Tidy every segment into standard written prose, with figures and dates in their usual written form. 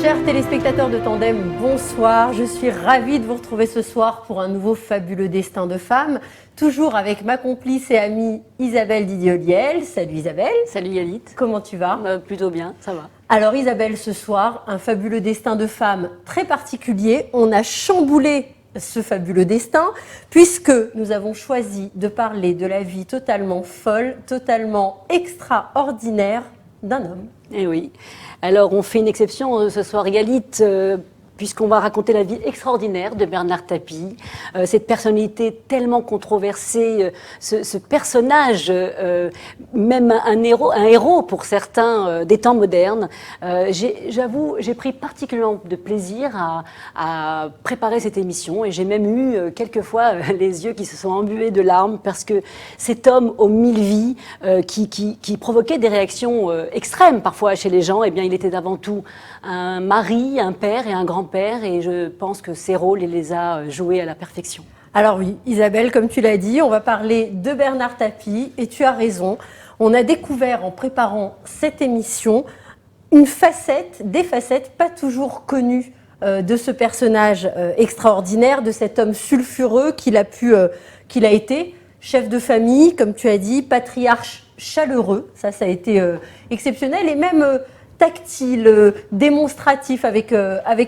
Chers téléspectateurs de Tandem, bonsoir. Je suis ravie de vous retrouver ce soir pour un nouveau fabuleux destin de femme. Toujours avec ma complice et amie Isabelle Didier-Oliel. Salut Isabelle. Salut Yalit. Comment tu vas ? Plutôt bien, ça va. Alors Isabelle, ce soir, un fabuleux destin de femme très particulier. On a chamboulé ce fabuleux destin puisque nous avons choisi de parler de la vie totalement folle, totalement extraordinaire d'un homme. Eh oui. Alors, on fait une exception ce soir, Yalit, puisqu'on va raconter la vie extraordinaire de Bernard Tapie, cette personnalité tellement controversée, ce personnage, même un héros pour certains des temps modernes. J'avoue, j'ai pris particulièrement de plaisir à préparer cette émission et j'ai même eu quelquefois les yeux qui se sont embués de larmes parce que cet homme aux mille vies qui provoquait des réactions extrêmes parfois chez les gens, eh bien, il était avant tout un mari, un père et un grand-père, et je pense que ces rôles, il les a joués à la perfection. Alors oui, Isabelle, comme tu l'as dit, on va parler de Bernard Tapie, et tu as raison. On a découvert en préparant cette émission des facettes pas toujours connues de ce personnage extraordinaire, de cet homme sulfureux qu'il a été, chef de famille, comme tu as dit, patriarche chaleureux, ça a été exceptionnel, et même tactile, démonstratif avec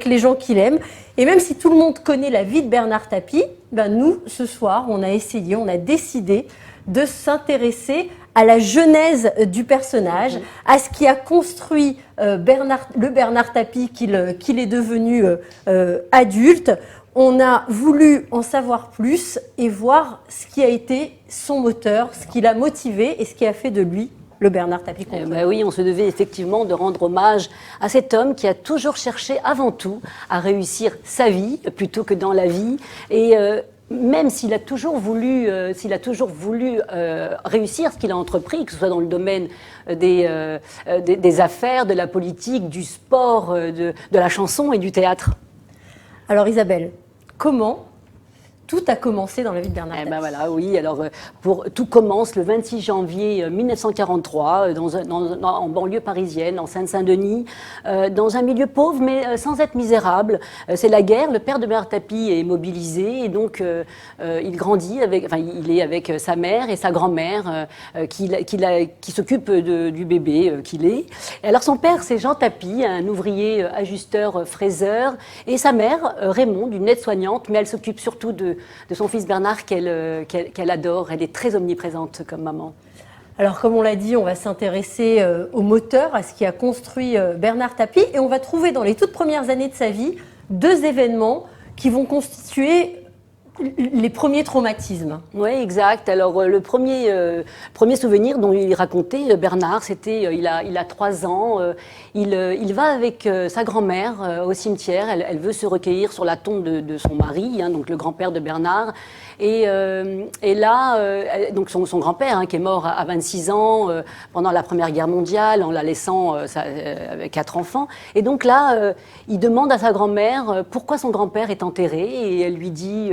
les gens qu'il aime. Et même si tout le monde connaît la vie de Bernard Tapie, nous, ce soir, on a décidé de s'intéresser à la genèse du personnage, à ce qui a construit le Bernard Tapie qu'il est devenu adulte. On a voulu en savoir plus et voir ce qui a été son moteur, ce qui l'a motivé et ce qui a fait de lui le Bernard Tapie. Oui, on se devait effectivement de rendre hommage à cet homme qui a toujours cherché avant tout à réussir sa vie plutôt que dans la vie. Et même s'il a toujours voulu, réussir ce qu'il a entrepris, que ce soit dans le domaine des affaires, de la politique, du sport, de la chanson et du théâtre. Alors Isabelle, comment tout a commencé dans la vie de Bernard Tapie? Voilà, oui. Alors, tout commence le 26 janvier 1943 en banlieue parisienne, en Seine-Saint-Denis, dans un milieu pauvre mais sans être misérable. C'est la guerre. Le père de Bernard Tapie est mobilisé et donc il grandit il est avec sa mère et sa grand-mère qui s'occupe du bébé qu'il est. Et alors son père, c'est Jean Tapie, un ouvrier ajusteur fraiseur, et sa mère, Raymonde, une aide-soignante, mais elle s'occupe surtout de son fils Bernard qu'elle adore. Elle est très omniprésente comme maman. Alors, comme on l'a dit, on va s'intéresser au moteur, à ce qui a construit Bernard Tapie. Et on va trouver dans les toutes premières années de sa vie 2 événements qui vont constituer les premiers traumatismes. Oui, exact. Alors, le premier souvenir dont il racontait, Bernard, c'était, il a 3 ans, il va avec sa grand-mère au cimetière, elle veut se recueillir sur la tombe de son mari, donc le grand-père de Bernard. Et là, donc son grand-père, qui est mort à 26 ans pendant la Première Guerre mondiale, en la laissant avec 4 enfants. Et donc là, il demande à sa grand-mère pourquoi son grand-père est enterré, et elle lui dit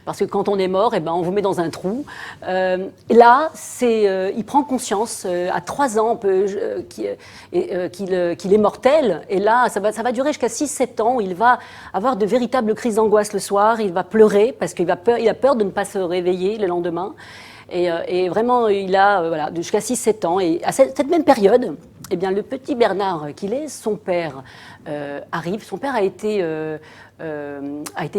parce que quand on est mort, on vous met dans un trou. Là, il prend conscience à 3 ans qu'il est mortel. Et là, ça va durer jusqu'à 6-7 ans. Il va avoir de véritables crises d'angoisse le soir. Il va pleurer parce qu'il a peur de ne pas se réveiller le lendemain. Et vraiment, il a jusqu'à 6-7 ans. Et à cette même période, le petit Bernard qu'il est, son père arrive. Son père a été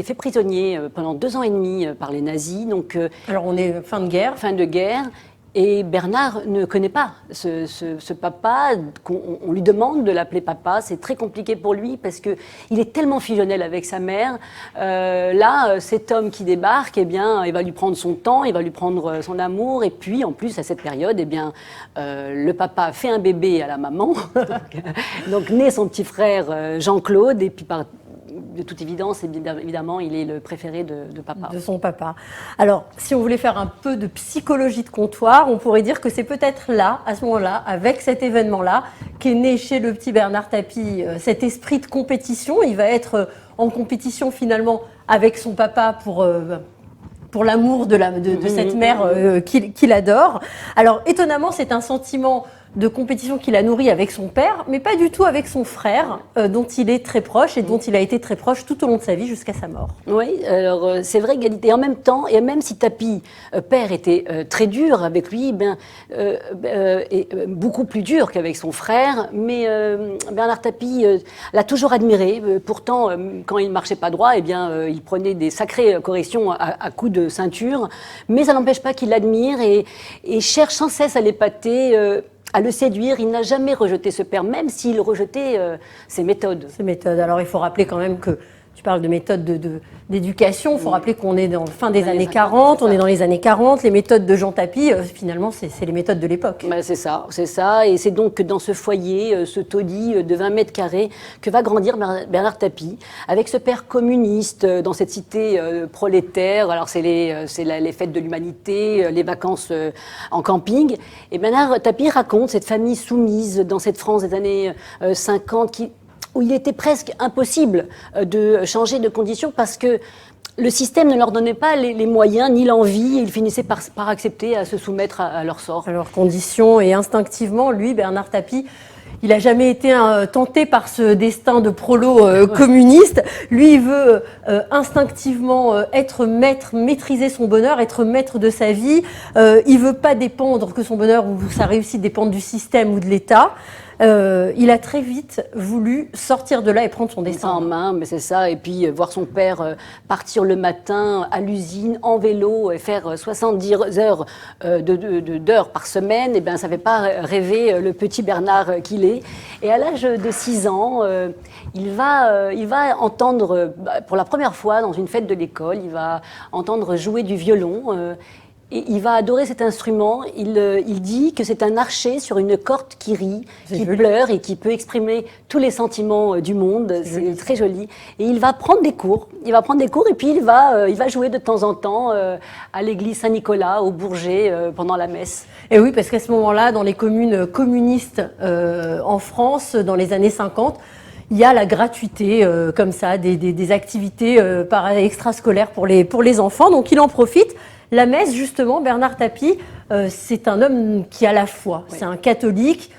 fait prisonnier pendant 2 ans et demi par les nazis. Donc, alors on est fin de guerre. Fin de guerre. Et Bernard ne connaît pas ce papa. On lui demande de l'appeler papa. C'est très compliqué pour lui parce qu'il est tellement fusionnel avec sa mère. Là, cet homme qui débarque, il va lui prendre son temps, il va lui prendre son amour. Et puis, en plus, à cette période, le papa fait un bébé à la maman. donc naît son petit frère Jean-Claude. Et puis, de toute évidence, évidemment, il est le préféré de papa. De son papa. Alors, si on voulait faire un peu de psychologie de comptoir, on pourrait dire que c'est peut-être là, à ce moment-là, avec cet événement-là, qu'est né chez le petit Bernard Tapie cet esprit de compétition. Il va être en compétition finalement avec son papa pour l'amour de cette mère qu'il adore. Alors, étonnamment, c'est un sentiment de compétition qu'il a nourri avec son père, mais pas du tout avec son frère, dont il est très proche et dont il a été très proche tout au long de sa vie jusqu'à sa mort. Oui, alors c'est vrai, égalité. En même temps, et même si Tapie, père, était très dur avec lui, beaucoup plus dur qu'avec son frère, mais Bernard Tapie l'a toujours admiré. Pourtant, quand il ne marchait pas droit, il prenait des sacrées corrections à coups de ceinture, mais ça n'empêche pas qu'il l'admire et cherche sans cesse à l'épater, à le séduire. Il n'a jamais rejeté ce père, même s'il rejetait ses méthodes. Ses méthodes. Alors il faut rappeler quand même que tu parles de méthodes d'éducation, il faut rappeler qu'on est dans la fin des années 40, on est dans les années 40, les méthodes de Jean Tapie, finalement c'est les méthodes de l'époque. C'est ça, et c'est donc dans ce foyer, ce taudis de 20 mètres carrés, que va grandir Bernard Tapie, avec ce père communiste dans cette cité prolétaire. Alors c'est les fêtes de l'humanité, les vacances en camping, et Bernard Tapie raconte cette famille soumise dans cette France des années 50 où il était presque impossible de changer de condition parce que le système ne leur donnait pas les moyens ni l'envie. Ils finissaient par accepter à se soumettre à leur sort. À leurs conditions, et instinctivement, lui, Bernard Tapie, il n'a jamais été tenté par ce destin de prolo communiste. Lui, il veut instinctivement être maître, maîtriser son bonheur, être maître de sa vie. Il veut pas dépendre, que son bonheur ou sa réussite dépende du système ou de l'État. Il a très vite voulu sortir de là et prendre son destin en main, mais c'est ça. Et puis voir son père partir le matin à l'usine en vélo et faire 70 heures d'heures par semaine, et ça ne fait pas rêver le petit Bernard qu'il est. Et à l'âge de 6 ans, il va entendre, pour la première fois dans une fête de l'école, il va entendre jouer du violon. Et il va adorer cet instrument. Il dit que c'est un archer sur une corde qui rit, qui pleure et qui peut exprimer tous les sentiments du monde. C'est très joli. Et il va prendre des cours. Et puis il va jouer de temps en temps à l'église Saint-Nicolas, au Bourget, pendant la messe. Et oui, parce qu'à ce moment-là, dans les communes communistes en France, dans les années 50, il y a la gratuité, comme ça, des activités extrascolaires pour les enfants. Donc il en profite. La messe, justement, Bernard Tapie, c'est un homme qui a la foi. Oui. C'est un catholique.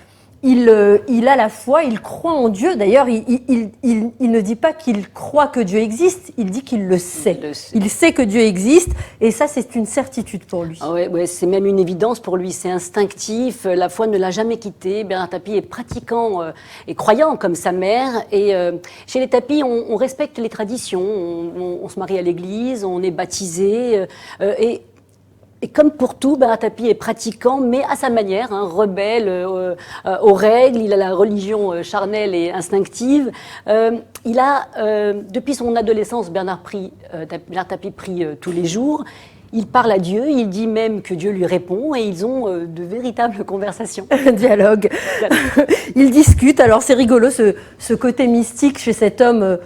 Il a la foi, il croit en Dieu. D'ailleurs, il ne dit pas qu'il croit que Dieu existe, il dit qu'il le sait. Il sait que Dieu existe, et ça, c'est une certitude pour lui. Ah ouais, c'est même une évidence pour lui, c'est instinctif. La foi ne l'a jamais quitté. Bernard Tapie est pratiquant et croyant comme sa mère. Et chez les Tapie, on respecte les traditions. On se marie à l'église, on est baptisé. Et comme pour tout, Bernard Tapie est pratiquant, mais à sa manière, rebelle aux règles. Il a la religion charnelle et instinctive. Depuis son adolescence, Bernard Tapie prie tous les jours. Il parle à Dieu, il dit même que Dieu lui répond, et ils ont de véritables conversations. Dialogue. Ils discutent. Alors c'est rigolo, ce côté mystique chez cet homme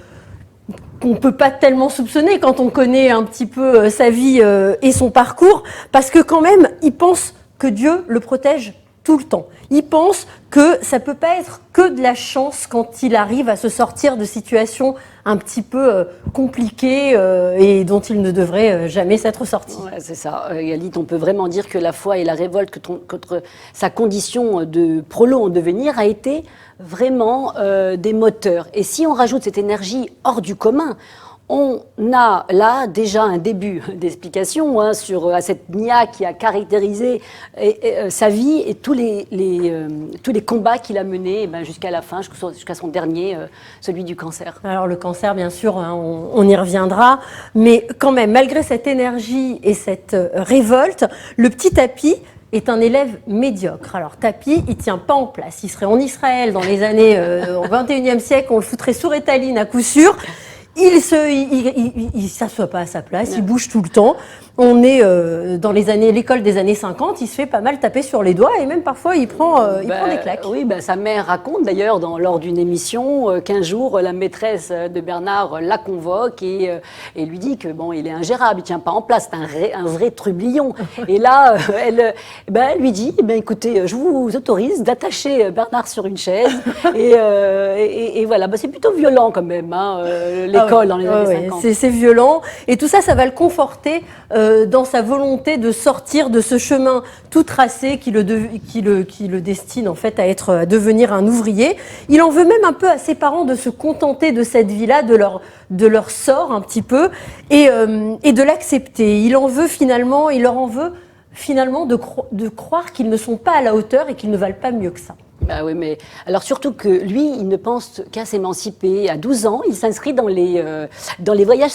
qu'on ne peut pas tellement soupçonner quand on connaît un petit peu sa vie et son parcours, parce que quand même, il pense que Dieu le protège tout le temps. Il pense que ça ne peut pas être que de la chance quand il arrive à se sortir de situations un petit peu compliquées et dont il ne devrait jamais s'être sorti. Ouais, c'est ça. Galit, on peut vraiment dire que la foi et la révolte contre sa condition de prolo en devenir a été vraiment des moteurs. Et si on rajoute cette énergie hors du commun, on a là déjà un début d'explication sur cette Nia qui a caractérisé sa vie et tous les combats qu'il a menés jusqu'à la fin, jusqu'à son dernier, celui du cancer. Alors le cancer, bien sûr, on y reviendra, mais quand même, malgré cette énergie et cette révolte, le petit Tapie est un élève médiocre. Alors Tapie, il tient pas en place. Il serait en Israël dans les années au XXIe siècle, on le foutrait sous Rétaline à coup sûr. Il s'assoit pas à sa place, il bouge tout le temps. On est dans l'école des années 50, il se fait pas mal taper sur les doigts et même parfois il prend des claques. Oui, sa mère raconte d'ailleurs lors d'une émission qu'un jour la maîtresse de Bernard la convoque et lui dit que il est ingérable, il tient pas en place, c'est un vrai trublion. Et là, elle lui dit, écoutez, je vous autorise d'attacher Bernard sur une chaise et voilà, c'est plutôt violent quand même, l'école dans les années 50. C'est violent et tout ça, ça va le conforter dans sa volonté de sortir de ce chemin tout tracé qui le destine en fait à devenir un ouvrier. Il en veut même un peu à ses parents de se contenter de cette vie-là, de leur sort un petit peu, et de l'accepter. Il leur en veut finalement de croire qu'ils ne sont pas à la hauteur et qu'ils ne valent pas mieux que ça. Bah oui, mais alors surtout que lui, il ne pense qu'à s'émanciper. À 12 ans, il s'inscrit dans les voyages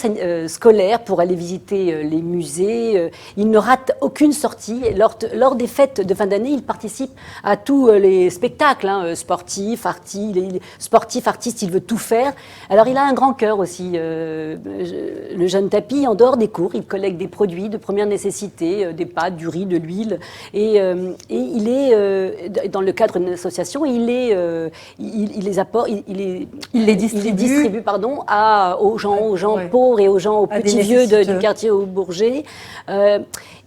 scolaires pour aller visiter les musées. Il ne rate aucune sortie. Lors des fêtes de fin d'année, il participe à tous les spectacles, sportifs, artistes, il veut tout faire. Alors il a un grand cœur aussi. Le jeune Tapi, en dehors des cours, il collecte des produits de première nécessité, des pâtes, du riz, de l'huile. Et il est, dans le cadre d'une association, il les distribue aux gens pauvres et aux gens, aux petits vieux du quartier au Bourget.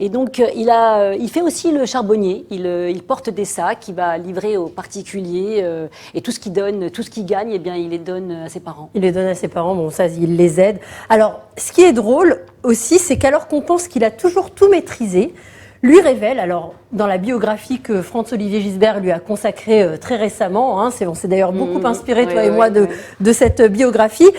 Et donc il fait aussi le charbonnier. Il porte des sacs, il va livrer aux particuliers et tout ce qu'il gagne, eh bien il les donne à ses parents. Il les donne à ses parents, bon ça il les aide. Alors ce qui est drôle aussi, c'est qu'alors qu'on pense qu'il a toujours tout maîtrisé, lui révèle, alors dans la biographie que Franz-Olivier Gisbert lui a consacrée très récemment, on s'est d'ailleurs beaucoup inspiré, toi et moi, de cette biographie,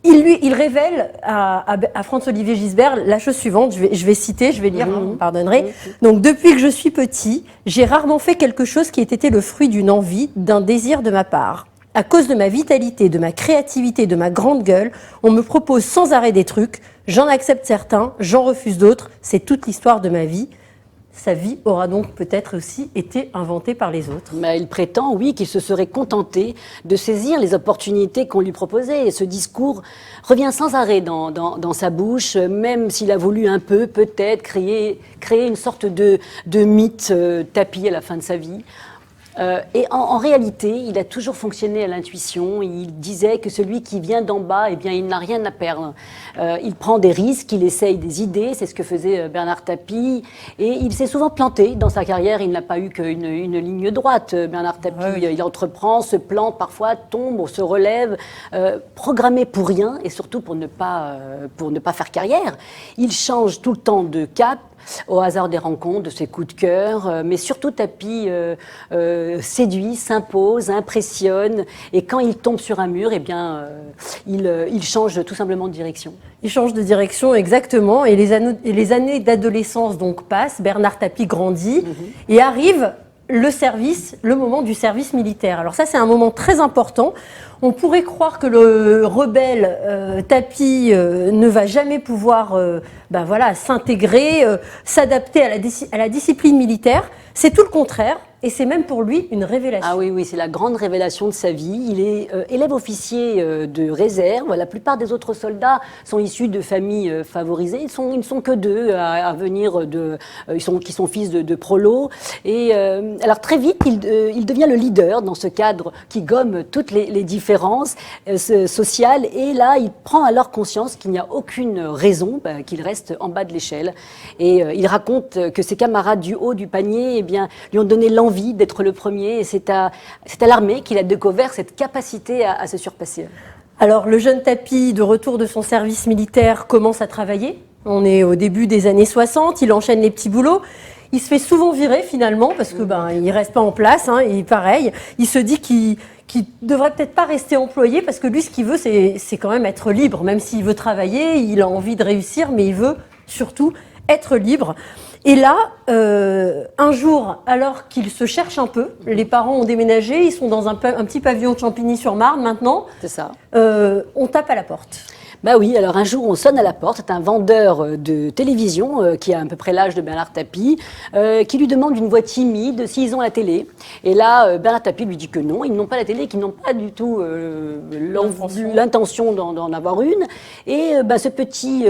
il révèle à Franz-Olivier Gisbert la chose suivante, je vais citer, je vais lire, vous me pardonnerez. Donc, depuis que je suis petit, j'ai rarement fait quelque chose qui ait été le fruit d'une envie, d'un désir de ma part. À cause de ma vitalité, de ma créativité, de ma grande gueule, on me propose sans arrêt des trucs. J'en accepte certains, j'en refuse d'autres. C'est toute l'histoire de ma vie. Sa vie aura donc peut-être aussi été inventée par les autres. Mais il prétend, oui, qu'il se serait contenté de saisir les opportunités qu'on lui proposait. Et ce discours revient sans arrêt dans sa bouche, même s'il a voulu un peu, peut-être, créer une sorte de mythe Tapi à la fin de sa vie. Et en réalité, il a toujours fonctionné à l'intuition. Il disait que celui qui vient d'en bas, eh bien, il n'a rien à perdre. Il prend des risques, il essaye des idées, c'est ce que faisait Bernard Tapie. Et il s'est souvent planté. Dans sa carrière, il n'a pas eu qu'une ligne droite. Bernard Tapie, il entreprend, se plante parfois, tombe, se relève, programmé pour rien et surtout pour ne pas faire carrière. Il change tout le temps de cap, au hasard des rencontres, de ses coups de cœur, mais surtout Tapi séduit, s'impose, impressionne, et quand il tombe sur un mur, eh bien, il change tout simplement de direction. Il change de direction, exactement, et les années d'adolescence donc passent, Bernard Tapie grandit, et arrive le moment du service militaire. Alors ça, c'est un moment très important. On pourrait croire que le rebelle Tapi ne va jamais pouvoir s'intégrer, s'adapter à la discipline militaire. C'est tout le contraire. Et c'est même pour lui une révélation. Ah oui, c'est la grande révélation de sa vie. Il est élève officier de réserve. La plupart des autres soldats sont issus de familles favorisées. Ils ne sont que deux à venir qui sont fils de prolos. Et alors très vite, il devient le leader dans ce cadre qui gomme toutes les différences sociales. Et là, il prend alors conscience qu'il n'y a aucune raison qu'il reste en bas de l'échelle. Et il raconte que ses camarades du haut du panier, eh bien, lui ont donné l'envie d'être le premier, et c'est à l'armée qu'il a découvert cette capacité à se surpasser. Alors le jeune Tapi, de retour de son service militaire, commence à travailler. On est au début des années 60, il enchaîne les petits boulots. Il se fait souvent virer finalement parce que il reste pas en place, et pareil, il se dit qu'il devrait peut-être pas rester employé parce que lui ce qu'il veut c'est quand même être libre, même s'il veut travailler, il a envie de réussir, mais il veut surtout être libre. Et là, un jour, alors qu'il se cherche un peu, les parents ont déménagé, ils sont dans un petit pavillon de Champigny-sur-Marne maintenant. C'est ça. On tape à la porte. Bah oui, alors un jour on sonne à la porte, c'est un vendeur de télévision qui a à peu près l'âge de Bernard Tapie, qui lui demande une voix timide s'ils ont la télé. Et là, Bernard Tapie lui dit que non, ils n'ont pas la télé, qu'ils n'ont pas du tout l'intention d'en avoir une. Et ce petit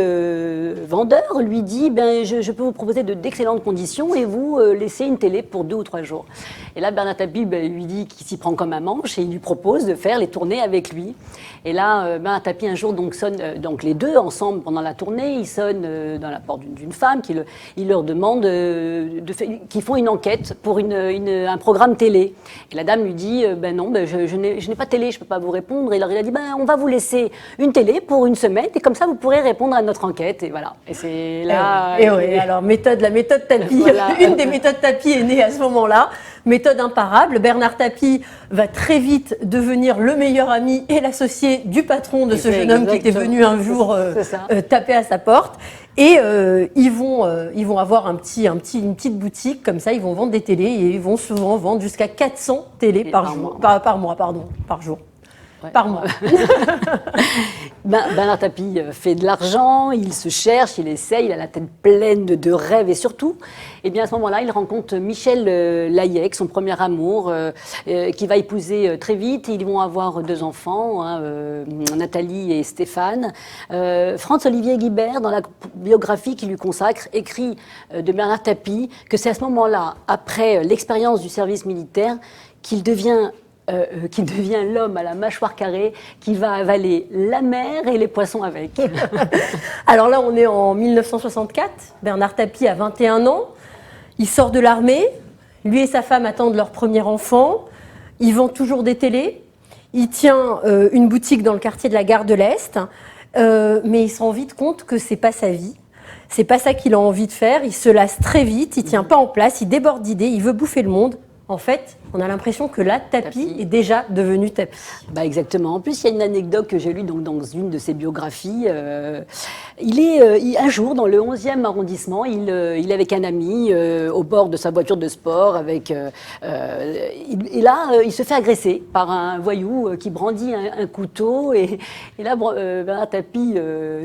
vendeur lui dit, je peux vous proposer d'excellentes conditions et vous laisser une télé pour 2 ou 3 jours. Et là, Bernard Tapie lui dit qu'il s'y prend comme un manche et il lui propose de faire les tournées avec lui. Et là, Bernard Tapie un jour donc donc les deux ensemble pendant la tournée, ils sonnent dans la porte d'une femme il leur demande qu'ils font une enquête pour un programme télé. Et la dame lui dit ben non, je n'ai pas de télé, je ne peux pas vous répondre. Et alors il a dit ben on va vous laisser une télé pour une semaine et comme ça vous pourrez répondre à notre enquête. Et voilà. Et c'est là. Et oui, alors la méthode Tapie, voilà. Une des méthodes Tapie est née à ce moment-là. Méthode imparable. Bernard Tapie va très vite devenir le meilleur ami et l'associé du patron de ce jeune homme qui était venu un jour taper à sa porte. Et ils vont avoir une petite boutique comme ça. Ils vont vendre des télés et ils vont souvent vendre jusqu'à 400 télés par jour. Ouais. Par mois. Bernard Tapie fait de l'argent, il se cherche, il essaye, il a la tête pleine de rêves et surtout, eh bien à ce moment-là, il rencontre Michel Layec, son premier amour, qui va épouser très vite. Ils vont avoir 2 enfants, Nathalie et Stéphane. Franz-Olivier Guibert, dans la biographie qu'il lui consacre, écrit de Bernard Tapie que c'est à ce moment-là, après l'expérience du service militaire, qu'il devient l'homme à la mâchoire carrée qui va avaler la mer et les poissons avec. Alors là, on est en 1964. Bernard Tapie a 21 ans. Il sort de l'armée. Lui et sa femme attendent leur premier enfant. Il vend toujours des télés. Il tient une boutique dans le quartier de la Gare de l'Est. Mais il se rend vite compte que c'est pas sa vie. C'est pas ça qu'il a envie de faire. Il se lasse très vite. Il tient pas en place. Il déborde d'idées. Il veut bouffer le monde. En fait, on a l'impression que là, Tapie est déjà devenu Tapie. Exactement. En plus, il y a une anecdote que j'ai lue dans une de ses biographies. Un jour, dans le 11e arrondissement, il est avec un ami au bord de sa voiture de sport. Et là, il se fait agresser par un voyou qui brandit un couteau. Et là, Bernard Tapie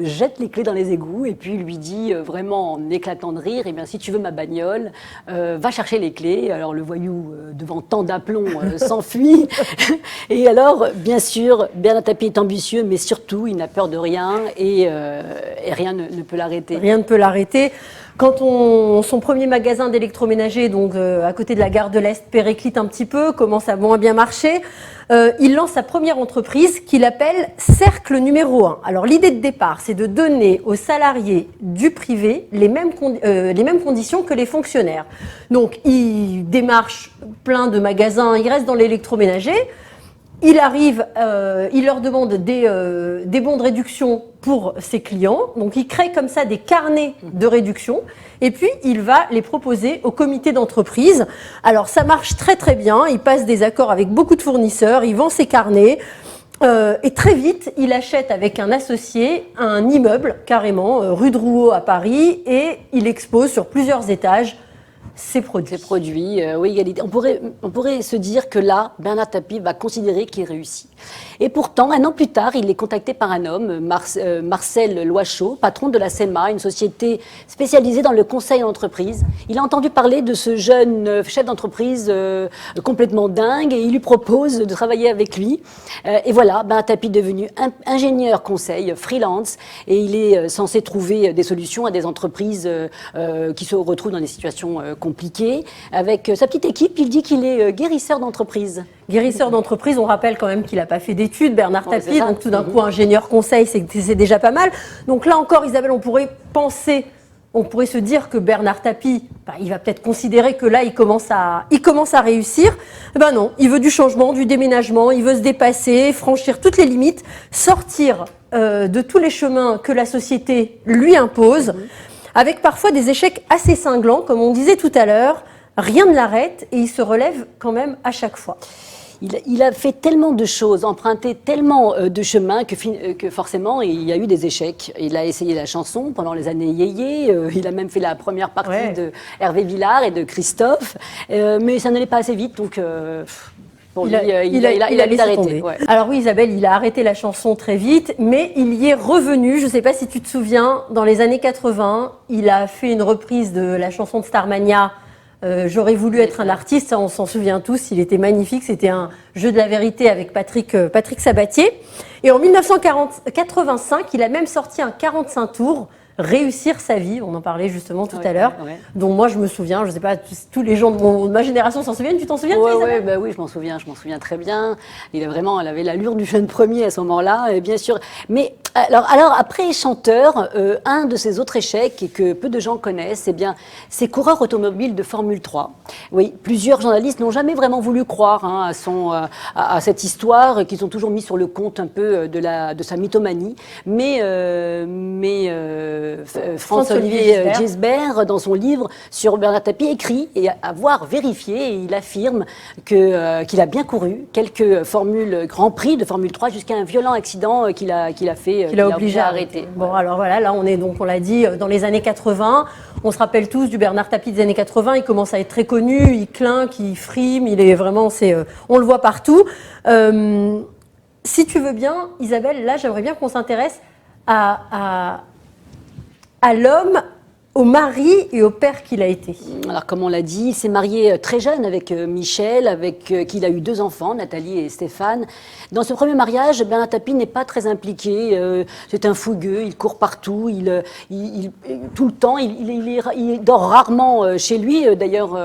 jette les clés dans les égouts et puis lui dit, vraiment en éclatant de rire, eh bien, si tu veux ma bagnole, va chercher les clés. Alors le voyou, devant tant d'aplomb, s'enfuit. Et alors, bien sûr, Bernard Tapie est ambitieux, mais surtout, il n'a peur de rien et rien ne peut l'arrêter. Rien ne peut l'arrêter. Quand son premier magasin d'électroménager, donc à côté de la Gare de l'Est, périclite un petit peu, commence à moins bien marcher, il lance sa première entreprise qu'il appelle Cercle numéro 1. Alors l'idée de départ, c'est de donner aux salariés du privé les mêmes conditions que les fonctionnaires. Donc il démarche plein de magasins, il reste dans l'électroménager. Il arrive, il leur demande des bons de réduction pour ses clients. Donc, il crée comme ça des carnets de réduction. Et puis, il va les proposer au comité d'entreprise. Alors, ça marche très, très bien. Il passe des accords avec beaucoup de fournisseurs. Il vend ses carnets. Et très vite, il achète avec un associé un immeuble, carrément, rue de Rouault à Paris. Et il expose sur plusieurs étages ses produits. Oui, égalité. On pourrait se dire que là, Bernard Tapie va considérer qu'il réussit. Et pourtant, 1 an plus tard, il est contacté par un homme, Marcel Loichaud, patron de la SEMA, une société spécialisée dans le conseil en entreprise. Il a entendu parler de ce jeune chef d'entreprise complètement dingue et il lui propose de travailler avec lui. Et voilà, Bernard Tapie est devenu ingénieur conseil, freelance, et il est censé trouver des solutions à des entreprises qui se retrouvent dans des situations compliquées. Avec sa petite équipe, il dit qu'il est guérisseur d'entreprise. Guérisseur d'entreprise, on rappelle quand même qu'il n'a pas fait d'études, Bernard Tapie, donc tout d'un coup, ingénieur conseil, c'est déjà pas mal. Donc là encore, Isabelle, on pourrait se dire que Bernard Tapie, il va peut-être considérer que là, il commence à réussir. Ben non, il veut du changement, du déménagement, il veut se dépasser, franchir toutes les limites, sortir de tous les chemins que la société lui impose, avec parfois des échecs assez cinglants, comme on disait tout à l'heure. Rien ne l'arrête et il se relève quand même à chaque fois. Il a fait tellement de choses, emprunté tellement de chemins que forcément il y a eu des échecs. Il a essayé la chanson pendant les années yéyé, il a même fait la première partie de Hervé Villard et de Christophe, mais ça n'allait pas assez vite, donc il a laissé tomber. Ouais. Alors oui, Isabelle, il a arrêté la chanson très vite, mais il y est revenu. Je ne sais pas si tu te souviens, dans les années 80, il a fait une reprise de la chanson de Starmania. J'aurais voulu être un artiste, ça on s'en souvient tous, il était magnifique, c'était un jeu de la vérité avec Patrick Sabatier. Et en 1985, il a même sorti un 45 tours, Réussir sa vie, on en parlait justement tout à l'heure, dont moi je me souviens, je ne sais pas, tous les gens de ma génération s'en souviennent, tu t'en souviens? Oui, je m'en souviens très bien. Elle avait l'allure du jeune premier à ce moment-là, bien sûr. Mais Alors après chanteur, un de ses autres échecs et que peu de gens connaissent, eh bien, c'est coureur automobile de Formule 3. Oui, plusieurs journalistes n'ont jamais vraiment voulu croire à cette histoire, qu'ils ont toujours mis sur le compte un peu de sa mythomanie. Mais François-Olivier Gisbert, dans son livre sur Bernard Tapie, écrit et avoir vérifié, et il affirme qu'il a bien couru quelques Grand Prix de Formule 3 jusqu'à un violent accident qu'il a fait. Qui l'a obligé à arrêter. Bon, alors voilà, là on est donc, on l'a dit, dans les années 80. On se rappelle tous du Bernard Tapie des années 80. Il commence à être très connu, il clinque, il frime, il est vraiment, on le voit partout. Si tu veux bien, Isabelle, là j'aimerais bien qu'on s'intéresse à l'homme, au mari et au père qu'il a été. Alors, comme on l'a dit, il s'est marié très jeune avec Michel, avec qui il a eu 2 enfants, Nathalie et Stéphane. Dans ce premier mariage, Bernard Tapie n'est pas très impliqué. C'est un fougueux, il court partout, tout le temps, il dort rarement chez lui. D'ailleurs,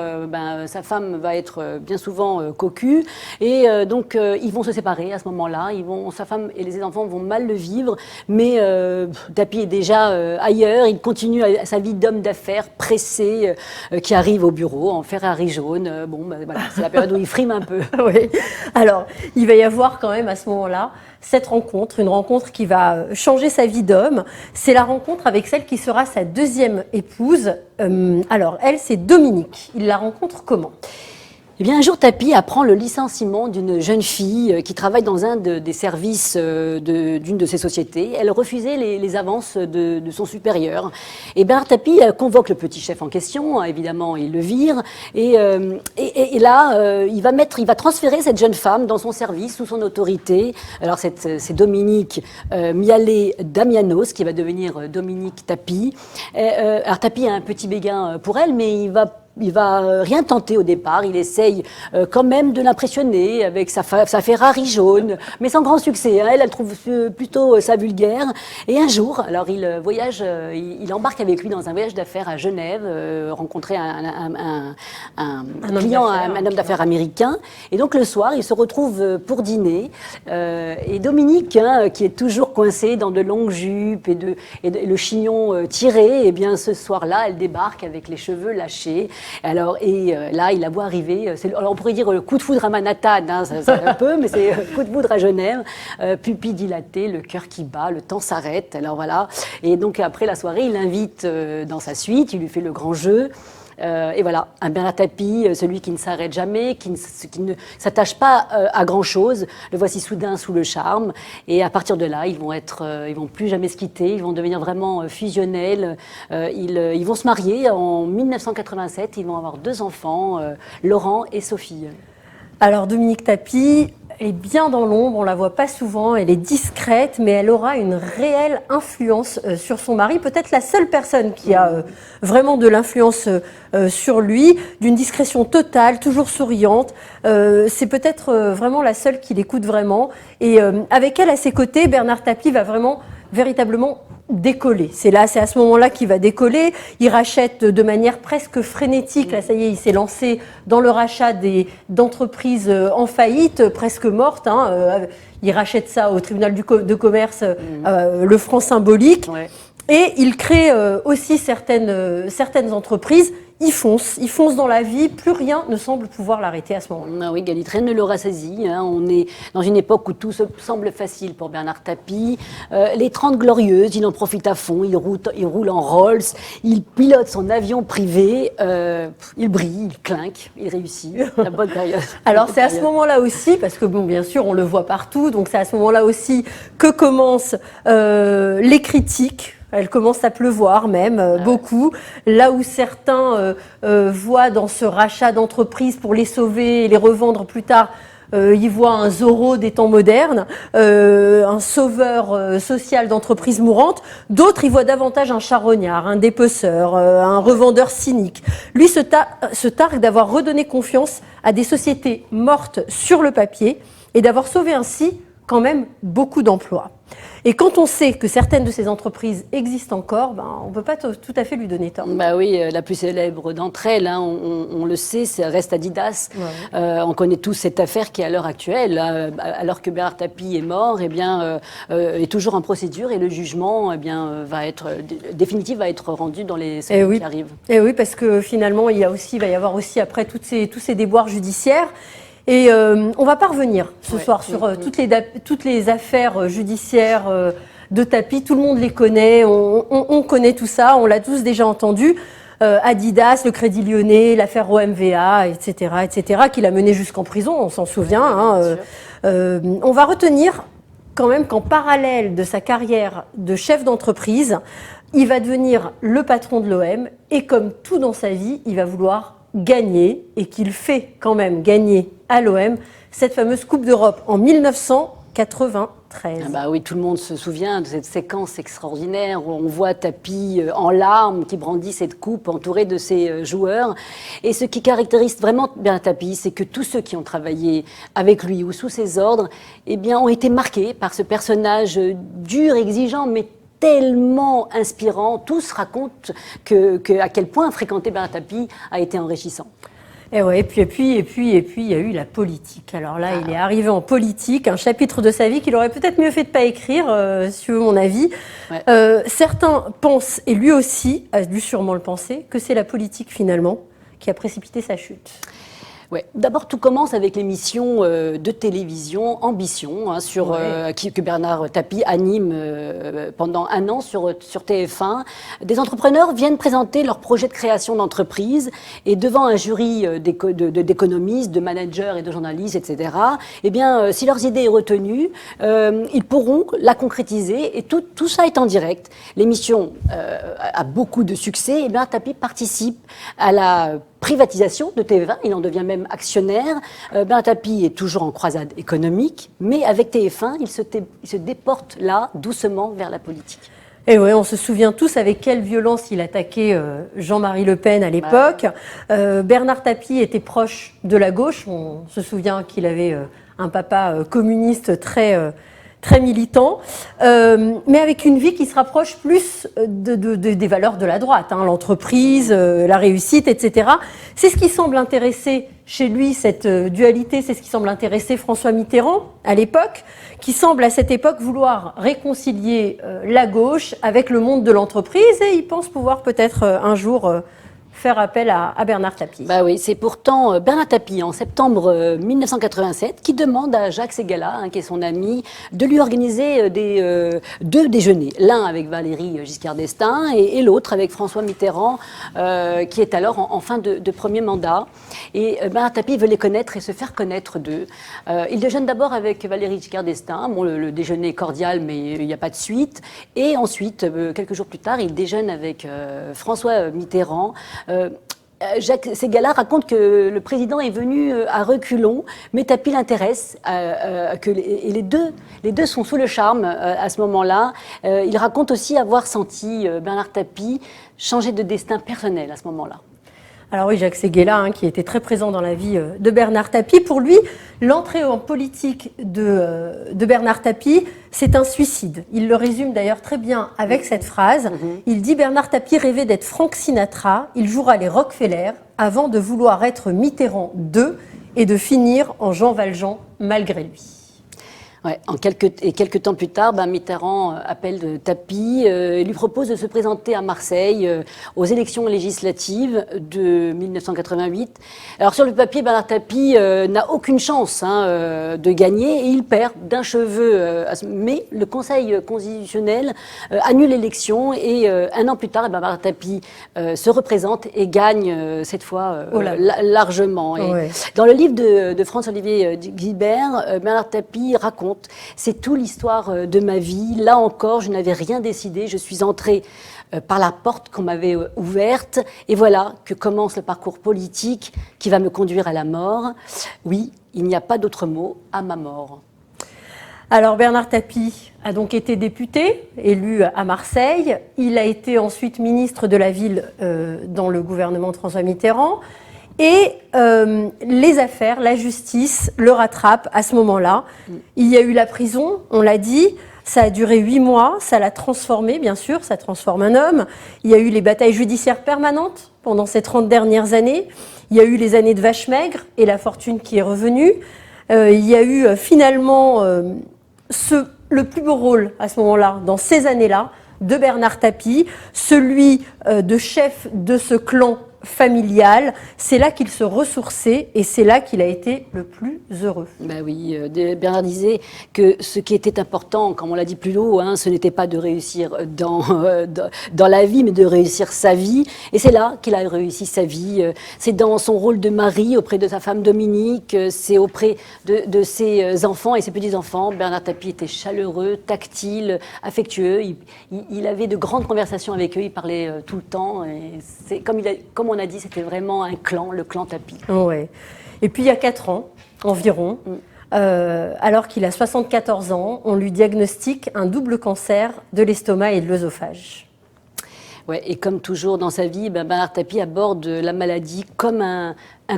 sa femme va être bien souvent cocu. Et donc, ils vont se séparer à ce moment-là. Sa femme et les enfants vont mal le vivre. Mais Tapie est déjà ailleurs. Il continue sa vie d'homme d'affaires pressé qui arrive au bureau en Ferrari jaune. Voilà, c'est la période où il frime un peu. Oui. Alors, il va y avoir quand même à ce moment-là cette rencontre, une rencontre qui va changer sa vie d'homme. C'est la rencontre avec celle qui sera sa deuxième épouse. Alors, elle, c'est Dominique. Il la rencontre comment ? Eh bien, un jour, Tapie apprend le licenciement d'une jeune fille qui travaille dans un des services d'une de ses sociétés. Elle refusait les avances de son supérieur. Et Bernard Tapie convoque le petit chef en question. Évidemment, il le vire. Et là, il va transférer cette jeune femme dans son service, sous son autorité. Alors, c'est Dominique Mialet Damianos qui va devenir Dominique Tapie. Alors, Tapie a un petit béguin pour elle, mais il va rien tenter au départ. Il essaye quand même de l'impressionner avec sa Ferrari jaune, mais sans grand succès. Elle trouve plutôt ça vulgaire. Et un jour, alors il embarque avec lui dans un voyage d'affaires à Genève, rencontrer un homme d'affaires américain. Et donc le soir, ils se retrouvent pour dîner. Et Dominique, qui est toujours coincée dans de longues jupes et le chignon tiré, et bien ce soir-là, elle débarque avec les cheveux lâchés. Alors, là, il la voit arriver. Alors, on pourrait dire le coup de foudre à Manhattan, ça un peu, mais c'est coup de foudre à Genève. Pupille dilatée, le cœur qui bat, le temps s'arrête. Alors voilà. Et donc, après la soirée, il l'invite dans sa suite, il lui fait le grand jeu. Et voilà, un Bernard Tapie, celui qui ne s'arrête jamais, qui ne s'attache pas à grand-chose. Le voici soudain sous le charme. Et à partir de là, ils vont plus jamais se quitter. Ils vont devenir vraiment fusionnels. Ils vont se marier en 1987. Ils vont avoir 2 enfants, Laurent et Sophie. Alors Dominique Tapie est bien dans l'ombre, on la voit pas souvent, elle est discrète, mais elle aura une réelle influence sur son mari, peut-être la seule personne qui a vraiment de l'influence sur lui, d'une discrétion totale, toujours souriante. C'est peut-être vraiment la seule qui l'écoute vraiment. Et avec elle à ses côtés, Bernard Tapie va véritablement décoller. C'est à ce moment-là qu'il va décoller. Il rachète de manière presque frénétique. Là, ça y est, il s'est lancé dans le rachat d'entreprises en faillite, presque mortes. Il rachète ça au tribunal de commerce, le franc symbolique. Ouais. Et il crée aussi certaines entreprises. Il fonce dans la vie, plus rien ne semble pouvoir l'arrêter à ce moment-là. Ah oui, Galit, rien ne l'aura saisi. On est dans une époque où tout semble facile pour Bernard Tapie. Les 30 glorieuses, il en profite à fond, il roule en Rolls, il pilote son avion privé, il brille, il clinque, il réussit. La bonne période. Alors c'est à ce moment-là aussi, parce que bien sûr on le voit partout, donc c'est à ce moment-là aussi que commencent les critiques. Elle commence à pleuvoir même, beaucoup. Là où certains voient dans ce rachat d'entreprises pour les sauver et les revendre plus tard, ils voient un Zorro des temps modernes, un sauveur social d'entreprises mourantes. D'autres, ils voient davantage un charognard, un dépeceur, un revendeur cynique. Lui se targue d'avoir redonné confiance à des sociétés mortes sur le papier et d'avoir sauvé ainsi quand même beaucoup d'emplois. Et quand on sait que certaines de ces entreprises existent encore, on ne peut pas tout à fait lui donner tort. Bah oui, la plus célèbre d'entre elles, hein, on le sait, ça reste Adidas. Ouais. On connaît tous cette affaire qui, à l'heure actuelle, alors que Bernard Tapie est mort, est toujours en procédure et le jugement définitif va être rendu dans les semaines qui arrivent. Et oui, parce que finalement, il va y avoir aussi après tous ces déboires judiciaires. Et on va pas revenir ce soir sur toutes les affaires judiciaires de Tapie. Tout le monde les connaît, on connaît tout ça, on l'a tous déjà entendu. Adidas, le Crédit Lyonnais, l'affaire OMVA, etc., qui l'a mené jusqu'en prison, on s'en souvient. On va retenir quand même qu'en parallèle de sa carrière de chef d'entreprise, il va devenir le patron de l'OM et comme tout dans sa vie, il va vouloir gagner et qu'il fait quand même gagner à l'OM cette fameuse Coupe d'Europe en 1993. Ah bah oui, tout le monde se souvient de cette séquence extraordinaire où on voit Tapie en larmes qui brandit cette coupe entourée de ses joueurs. Et ce qui caractérise vraiment bien Tapie, c'est que tous ceux qui ont travaillé avec lui ou sous ses ordres, ont été marqués par ce personnage dur, exigeant, mais tellement inspirant. Tous racontent à quel point fréquenter Bernard Tapie a été enrichissant. Et puis, il y a eu la politique. Alors là, il est arrivé en politique, un chapitre de sa vie qu'il aurait peut-être mieux fait de ne pas écrire, si tu veux mon avis. Ouais. Certains pensent, et lui aussi a dû sûrement le penser, que c'est la politique finalement qui a précipité sa chute. Ouais. D'abord, tout commence avec l'émission de télévision Ambition, que Bernard Tapie anime pendant un an sur TF1. Des entrepreneurs viennent présenter leur projet de création d'entreprise et devant un jury d'économistes, de managers et de journalistes, etc., si leur idée est retenue, ils pourront la concrétiser et tout ça est en direct. L'émission a beaucoup de succès et Bernard Tapie participe à la privatisation de TF1, il en devient même actionnaire. Bernard Tapie est toujours en croisade économique, mais avec TF1, il se déporte là, doucement, vers la politique. Et oui, on se souvient tous avec quelle violence il attaquait Jean-Marie Le Pen à l'époque. Bernard Tapie était proche de la gauche. On se souvient qu'il avait un papa communiste très militant, mais avec une vie qui se rapproche plus des valeurs de la droite, l'entreprise, la réussite, etc. C'est ce qui semble intéresser chez lui, cette dualité, c'est ce qui semble intéresser François Mitterrand à l'époque, qui semble à cette époque vouloir réconcilier la gauche avec le monde de l'entreprise et il pense pouvoir peut-être un jour faire appel à Bernard Tapie. Bah oui, c'est pourtant Bernard Tapie, en septembre 1987, qui demande à Jacques Ségala, qui est son ami, de lui organiser deux déjeuners. L'un avec Valéry Giscard d'Estaing et l'autre avec François Mitterrand, qui est alors en fin de premier mandat. Et Bernard Tapie veut les connaître et se faire connaître d'eux. Il déjeune d'abord avec Valéry Giscard d'Estaing. Bon, le déjeuner est cordial, mais il n'y a pas de suite. Et ensuite, quelques jours plus tard, il déjeune avec François Mitterrand. Jacques Ségala raconte que le président est venu à reculons, mais Tapie l'intéresse, et les deux sont sous le charme à ce moment-là. Il raconte aussi avoir senti Bernard Tapie changer de destin personnel à ce moment-là. Alors oui, Jacques Ségala, qui était très présent dans la vie de Bernard Tapie. Pour lui, l'entrée en politique de Bernard Tapie, c'est un suicide. Il le résume d'ailleurs très bien avec cette phrase. Il dit « Bernard Tapie rêvait d'être Frank Sinatra, il jouera les Rockefeller avant de vouloir être Mitterrand II et de finir en Jean Valjean malgré lui ». Ouais, quelques temps plus tard, Mitterrand appelle Tapie et lui propose de se présenter à Marseille aux élections législatives de 1988. Alors sur le papier, Bernard Tapie n'a aucune chance de gagner et il perd d'un cheveu. Mais le Conseil constitutionnel annule l'élection et un an plus tard, Bernard Tapie se représente et gagne cette fois largement. Et dans le livre de François-Olivier Guibert, Bernard Tapie raconte: c'est toute l'histoire de ma vie. Là encore, je n'avais rien décidé. Je suis entrée par la porte qu'on m'avait ouverte. Et voilà que commence le parcours politique qui va me conduire à la mort. Oui, il n'y a pas d'autre mot, à ma mort. Alors Bernard Tapie a donc été député, élu à Marseille. Il a été ensuite ministre de la Ville dans le gouvernement de François Mitterrand. Et les affaires, la justice le rattrape à ce moment-là. Il y a eu la prison, on l'a dit. Ça a duré 8 mois, ça l'a transformé, bien sûr, ça transforme un homme. Il y a eu les batailles judiciaires permanentes pendant ces 30 dernières années. Il y a eu les années de vache maigre et la fortune qui est revenue. Il y a eu finalement le plus beau rôle à ce moment-là, dans ces années-là, de Bernard Tapie, celui de chef de ce clan familial. C'est là qu'il se ressourçait et c'est là qu'il a été le plus heureux. Ben oui, Bernard disait que ce qui était important, comme on l'a dit plus haut, ce n'était pas de réussir dans la vie, mais de réussir sa vie. Et c'est là qu'il a réussi sa vie. C'est dans son rôle de mari auprès de sa femme Dominique, c'est auprès de ses enfants et ses petits-enfants. Bernard Tapie était chaleureux, tactile, affectueux. Il avait de grandes conversations avec eux, il parlait tout le temps. Et c'est, comme on a dit, c'était vraiment un clan, le clan Tapie. Ouais. Et puis il y a 4 ans environ, alors qu'il a 74 ans, on lui diagnostique un double cancer de l'estomac et de l'œsophage. Ouais, et comme toujours dans sa vie, Bernard Tapie aborde la maladie comme un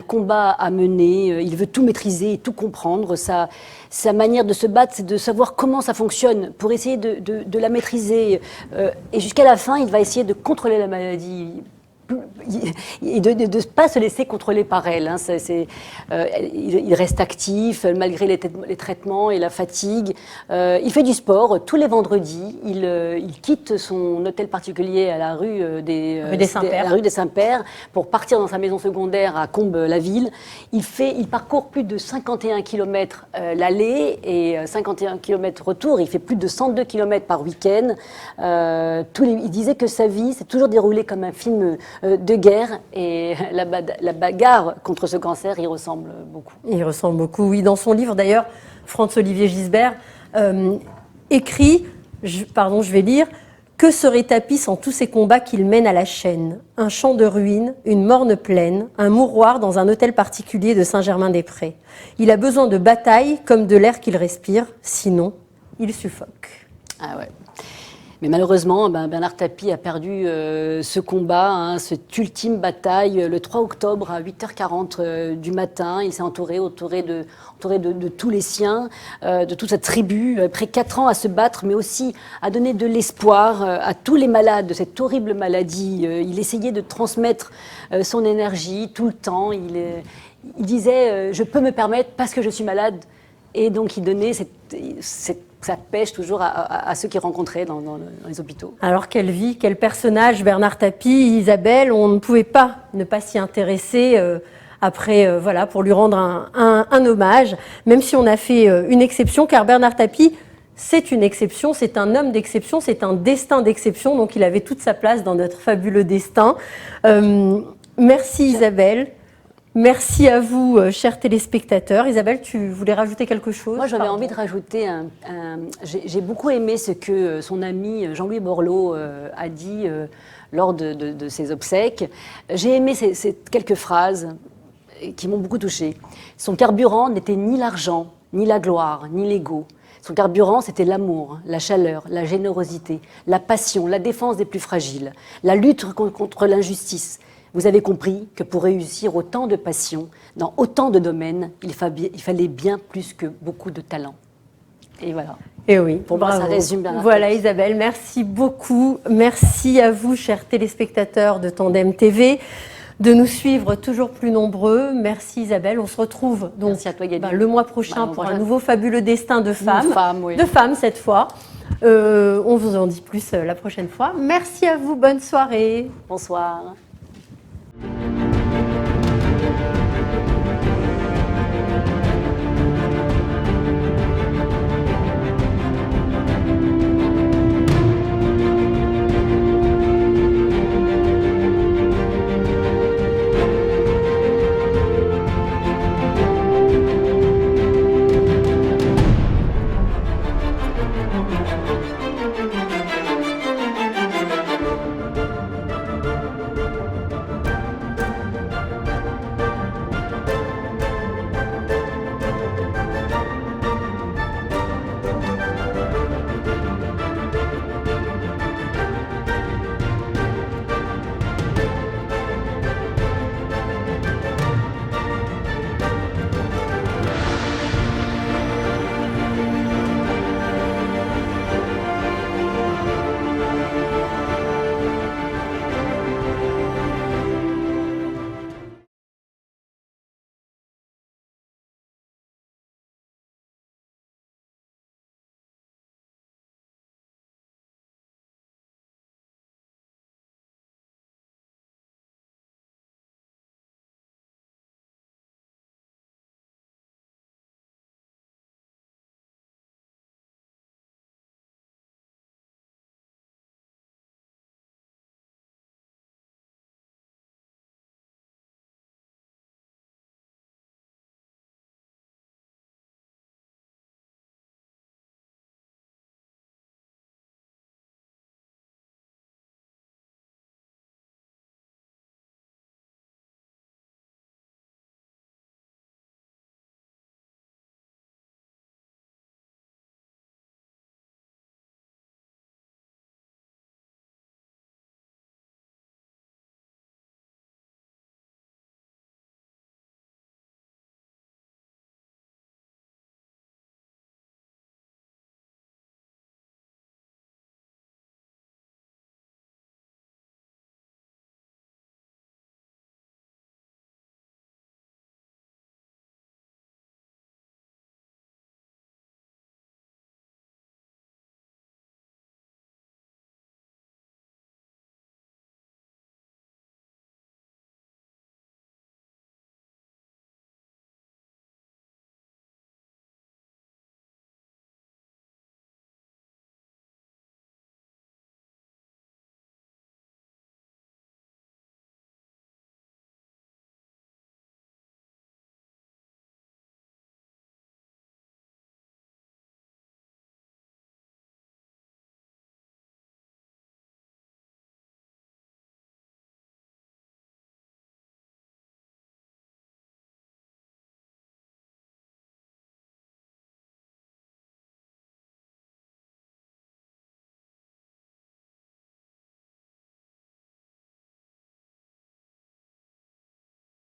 combat à mener. Il veut tout maîtriser et tout comprendre. Sa manière de se battre, c'est de savoir comment ça fonctionne pour essayer de la maîtriser. Et jusqu'à la fin, il va essayer de contrôler la maladie et de ne pas se laisser contrôler par elle. Il reste actif malgré les traitements et la fatigue. Il fait du sport tous les vendredis. Il quitte son hôtel particulier à la rue des Saints-Pères pour partir dans sa maison secondaire à Combes-la-Ville. Il parcourt plus de 51 km l'aller et 51 km retour. Il fait plus de 102 km par week-end. Il disait que sa vie s'est toujours déroulée comme un film de guerre et la bagarre contre ce cancer, il ressemble beaucoup. Il ressemble beaucoup, oui. Dans son livre, d'ailleurs, Franz-Olivier Gisbert écrit, je vais lire, « Que serait Tapie sans tous ces combats qu'il mène à la chaîne? Un champ de ruines, une morne plaine, un mouroir dans un hôtel particulier de Saint-Germain-des-Prés. Il a besoin de bataille comme de l'air qu'il respire, sinon il suffoque. » Ah ouais. Mais malheureusement, Bernard Tapie a perdu ce combat, cette ultime bataille, le 3 octobre à 8h40 du matin. Il s'est entouré de tous les siens, de toute sa tribu, après 4 ans à se battre, mais aussi à donner de l'espoir à tous les malades de cette horrible maladie. Il essayait de transmettre son énergie tout le temps. Il disait « je peux me permettre parce que je suis malade ». Et donc il donnait sa pêche toujours à ceux qu'il rencontrait dans les hôpitaux. Alors quelle vie, quel personnage, Bernard Tapie, Isabelle, on ne pouvait pas ne pas s'y intéresser pour lui rendre un hommage, même si on a fait une exception, car Bernard Tapie, c'est une exception, c'est un homme d'exception, c'est un destin d'exception, donc il avait toute sa place dans notre fabuleux destin. Merci Isabelle. Merci à vous, chers téléspectateurs. Isabelle, tu voulais rajouter quelque chose? Moi, j'avais envie de rajouter j'ai beaucoup aimé ce que son ami Jean-Louis Borloo a dit lors de ses obsèques. J'ai aimé ces quelques phrases qui m'ont beaucoup touchée. Son carburant n'était ni l'argent, ni la gloire, ni l'ego. Son carburant, c'était l'amour, la chaleur, la générosité, la passion, la défense des plus fragiles, la lutte contre l'injustice. Vous avez compris que pour réussir autant de passion, dans autant de domaines, il fallait bien plus que beaucoup de talent. Et voilà. Et oui, pour moi, ça résume bien. Voilà Isabelle, merci beaucoup. Merci à vous, chers téléspectateurs de Tandem TV, de nous suivre toujours plus nombreux. Merci Isabelle, on se retrouve donc merci à toi, le mois prochain pour un nouveau fabuleux destin de femmes. Oui. De femmes cette fois. On vous en dit plus la prochaine fois. Merci à vous, bonne soirée. Bonsoir.